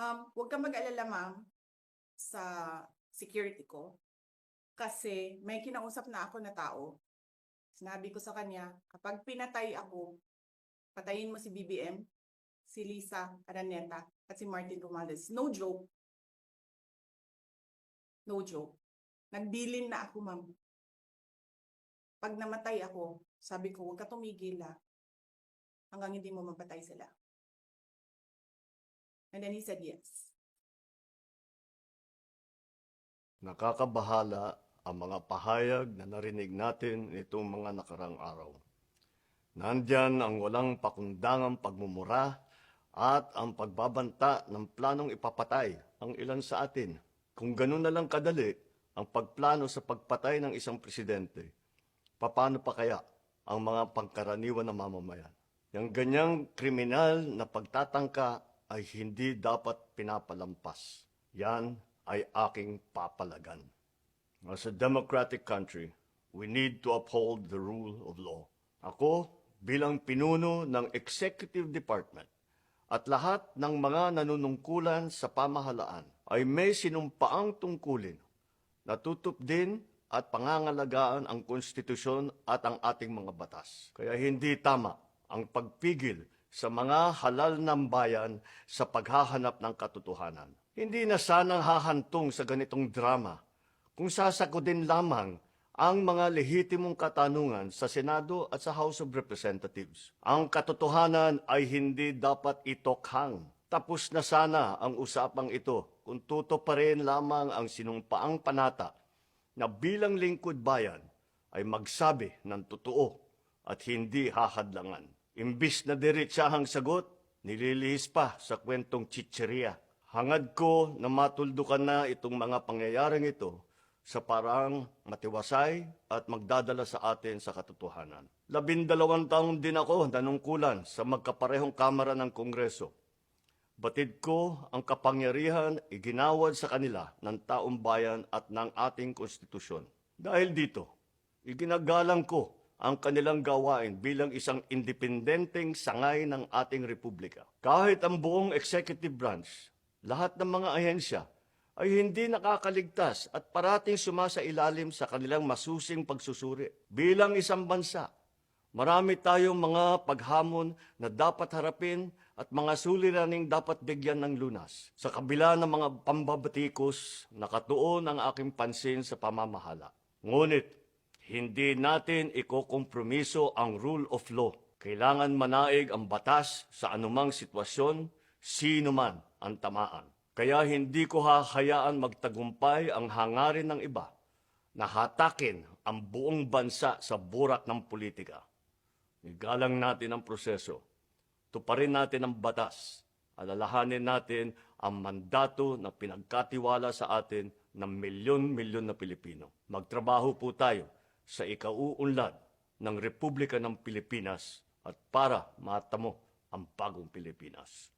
Huwag kang mag-alala, ma'am, sa security ko. Kasi may kinausap na ako na tao. Sinabi ko sa kanya, kapag pinatay ako, patayin mo si BBM, si Lisa Araneta, at si Martin Romualdez. No joke. No joke. Nagbilin na ako, ma'am. Pag namatay ako, sabi ko, huwag ka tumigil hanggang hindi mo mapatay sila. And then he said yes. Nakakabahala ang mga pahayag na narinig natin nitong mga nakarang araw. Nandyan ang walang pakundangang pagmumura at ang pagbabanta ng planong ipapatay ang ilan sa atin. Kung ganun na lang kadali ang pagplano sa pagpatay ng isang presidente, paano pa kaya ang mga pangkaraniwan na mamamayan? Yang ganyang kriminal na pagtatangka ay hindi dapat pinapalampas. Yan ay aking papalagan. As a democratic country, we need to uphold the rule of law. Ako, bilang pinuno ng Executive Department at lahat ng mga nanunungkulan sa pamahalaan ay may sinumpaang tungkulin na tutupdin at pangangalagaan ang konstitusyon at ang ating mga batas. Kaya hindi tama ang pagpigil sa mga halal ng bayan sa paghahanap ng katotohanan. Hindi na sanang hahantong sa ganitong drama kung sasagutin lamang ang mga lehitimong katanungan sa Senado at sa House of Representatives. Ang katotohanan ay hindi dapat itokhang. Tapos na sana ang usapang ito kung tutuparin lamang ang sinumpaang panata na bilang lingkod bayan ay magsabi ng totoo at hindi hahadlangan. Imbis na diretsahang sagot, nililihis pa sa kwentong chicheria. Hangad ko na matuldukan na itong mga pangyayaring ito sa parang matiwasay at magdadala sa atin sa katotohanan. 12 taon din ako nanungkulan sa magkaparehong kamara ng Kongreso. Batid ko ang kapangyarihan iginawad sa kanila ng taong bayan at ng ating konstitusyon. Dahil dito, iginagalang ko ang kanilang gawain bilang isang independenteng sangay ng ating republika. Kahit ang buong executive branch, lahat ng mga ahensya ay hindi nakakaligtas at parating sumasailalim sa kanilang masusing pagsusuri. Bilang isang bansa, marami tayong mga paghamon na dapat harapin at mga suliraning dapat bigyan ng lunas. Sa kabila ng mga pambabatikos, nakatuon ang aking pansin sa pamamahala. Ngunit, hindi natin ikokompromiso ang rule of law. Kailangan manaig ang batas sa anumang sitwasyon, sino man ang tamaan. Kaya hindi ko hahayaan magtagumpay ang hangarin ng iba na hatakin ang buong bansa sa burak ng politika. Igalang natin ang proseso. Tuparin natin ang batas. Alalahanin natin ang mandato na pinagkatiwala sa atin ng milyon-milyon na Pilipino. Magtrabaho po tayo sa ikauunlad ng Republika ng Pilipinas at para matamo ang bagong Pilipinas.